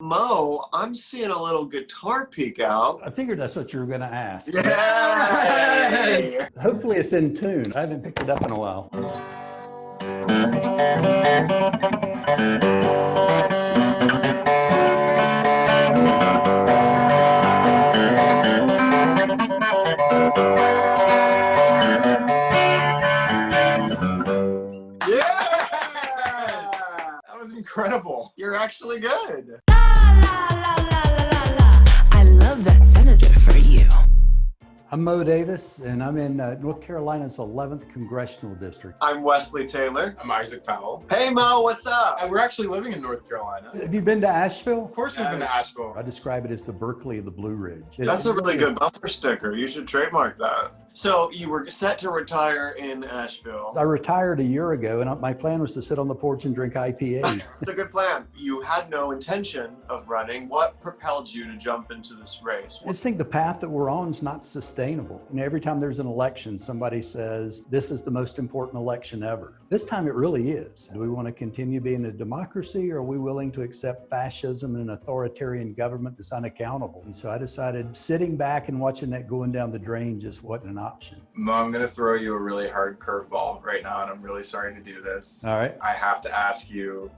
Mo, I'm seeing a little guitar peek out. I figured that's what you were going to ask. Yes! Hopefully it's in tune. I haven't picked it up in a while. Yes! That was incredible. You're actually good. I love that senator for you. I'm Moe Davis, and I'm in North Carolina's 11th Congressional District. I'm Wesley Taylor. I'm Isaac Powell. Hey Mo, what's up? We're actually living in North Carolina. Have you been to Asheville? Of course we've been to Asheville. I describe it as the Berkeley of the Blue Ridge. That's a really good bumper sticker. You should trademark that. So you were set to retire in Asheville. I retired a year ago, and my plan was to sit on the porch and drink IPA. It's a good plan. You had no intention of running. What propelled you to jump into this race? I just think the path that we're on is not sustainable. You know, every time there's an election, somebody says, this is the most important election ever. This time it really is. Do we want to continue being a democracy, or are we willing to accept fascism and an authoritarian government that's unaccountable? And so I decided sitting back and watching that going down the drain just wasn't an option. Mo, I'm going to throw you a really hard curveball right now, and I'm really sorry to do this. All right. I have to ask you,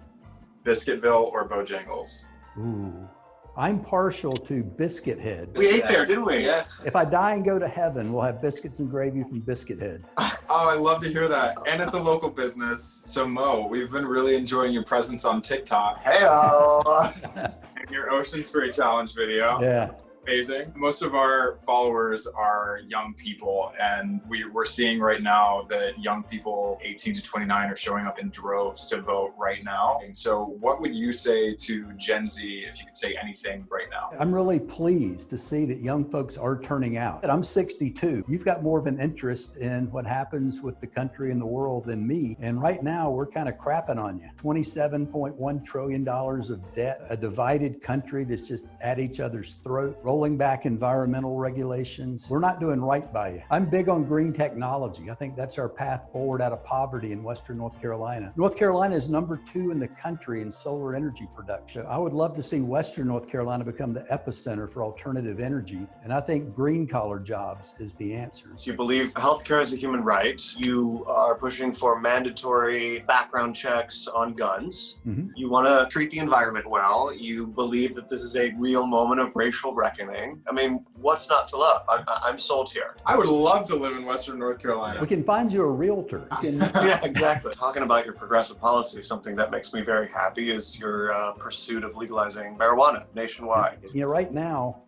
Biscuitville or Bojangles? Ooh. I'm partial to Biscuit Head. We ate there, didn't we? Yes. If I die and go to heaven, we'll have biscuits and gravy from Biscuit Head. Oh, I love to hear that. And it's a local business. So Mo, we've been really enjoying your presence on TikTok. Hey-o. And your Ocean Spray Challenge video. Yeah. Amazing. Most of our followers are young people, and we're seeing right now that young people 18 to 29 are showing up in droves to vote right now. And so what would you say to Gen Z, if you could say anything right now? I'm really pleased to see that young folks are turning out. I'm 62. You've got more of an interest in what happens with the country and the world than me. And right now we're kind of crapping on you. $27.1 trillion of debt, a divided country that's just at each other's throat, rolling back environmental regulations. We're not doing right by you. I'm big on green technology. I think that's our path forward out of poverty in Western North Carolina. North Carolina is #2 in the country in solar energy production. I would love to see Western North Carolina become the epicenter for alternative energy. And I think green collar jobs is the answer. You believe healthcare is a human right. You are pushing for mandatory background checks on guns. Mm-hmm. You want to treat the environment well. You believe that this is a real moment of racial reckoning. I mean, what's not to love? I'm sold here. I would love to live in Western North Carolina. We can find you a realtor. Yeah, exactly. Talking about your progressive policy, something that makes me very happy is your pursuit of legalizing marijuana nationwide. You know, right now,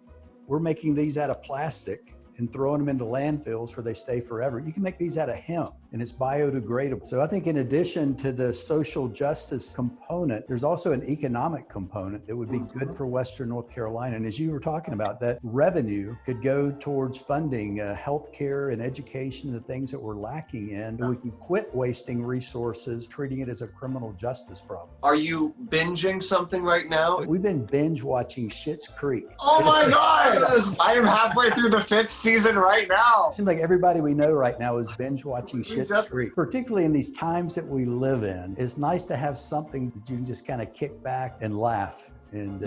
we're making these out of plastic and throwing them into landfills where they stay forever. You can make these out of hemp, and it's biodegradable. So I think in addition to the social justice component, there's also an economic component that would be good for Western North Carolina. And as you were talking about, that revenue could go towards funding healthcare and education, the things that we're lacking in. We can quit wasting resources, treating it as a criminal justice problem. Are you binging something right now? We've been binge watching Schitt's Creek. Oh my God! I am halfway through the 5th season right now. It seems like everybody we know right now is binge watching Schitt's just- Creek. Particularly in these times that we live in, it's nice to have something that you can just kind of kick back and laugh and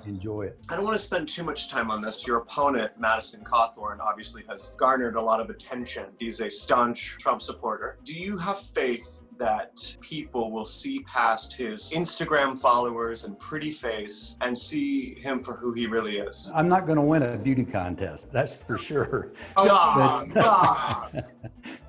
enjoy it. I don't want to spend too much time on this. Your opponent, Madison Cawthorn, obviously has garnered a lot of attention. He's a staunch Trump supporter. Do you have faith that people will see past his Instagram followers and pretty face and see him for who he really is? I'm not going to win a beauty contest, that's for sure.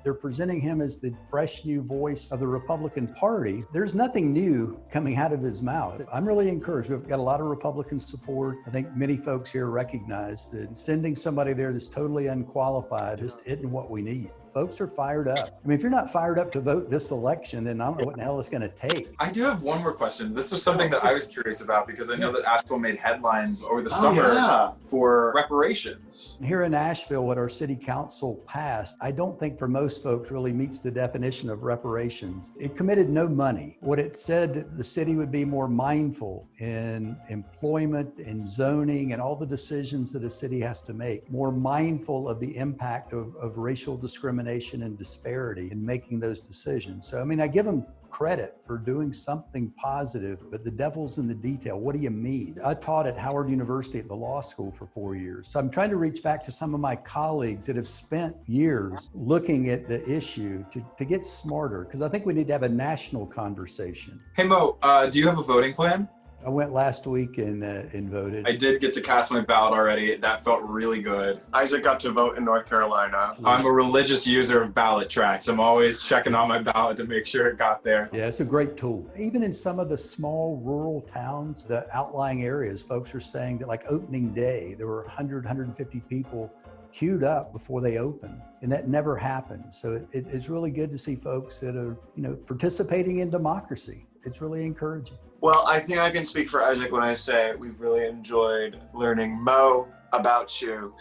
They're presenting him as the fresh new voice of the Republican Party. There's nothing new coming out of his mouth. I'm really encouraged. We've got a lot of Republican support. I think many folks here recognize that sending somebody there that's totally unqualified just isn't what we need. Folks are fired up. I mean, if you're not fired up to vote this election, then I don't know what the hell it's going to take. I do have one more question. This was something that I was curious about because I know that Asheville made headlines over the summer for reparations. Here in Asheville, what our city council passed, I don't think for most folks really meets the definition of reparations. It committed no money. What it said that the city would be more mindful in employment and zoning and all the decisions that a city has to make, more mindful of the impact of racial discrimination discrimination and disparity in making those decisions. So, I mean, I give them credit for doing something positive, but the devil's in the detail. What do you mean? I taught at Howard University at the law school for 4 years. So I'm trying to reach back to some of my colleagues that have spent years looking at the issue to get smarter, because I think we need to have a national conversation. Hey Mo, do you have a voting plan? I went last week and voted. I did get to cast my ballot already. That felt really good. Isaac got to vote in North Carolina. I'm a religious user of ballot tracks. I'm always checking on my ballot to make sure it got there. Yeah, it's a great tool. Even in some of the small rural towns, the outlying areas, folks are saying that like opening day, there were 100, 150 people queued up before they opened, and that never happened. So it's really good to see folks that are, participating in democracy. It's really encouraging. Well, I think I can speak for Isaac when I say we've really enjoyed learning Mo about you.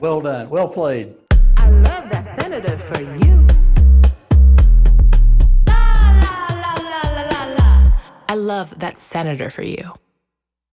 Well done. Well played. I love that senator for you. La, la, la, la, la, la, la. I love that senator for you.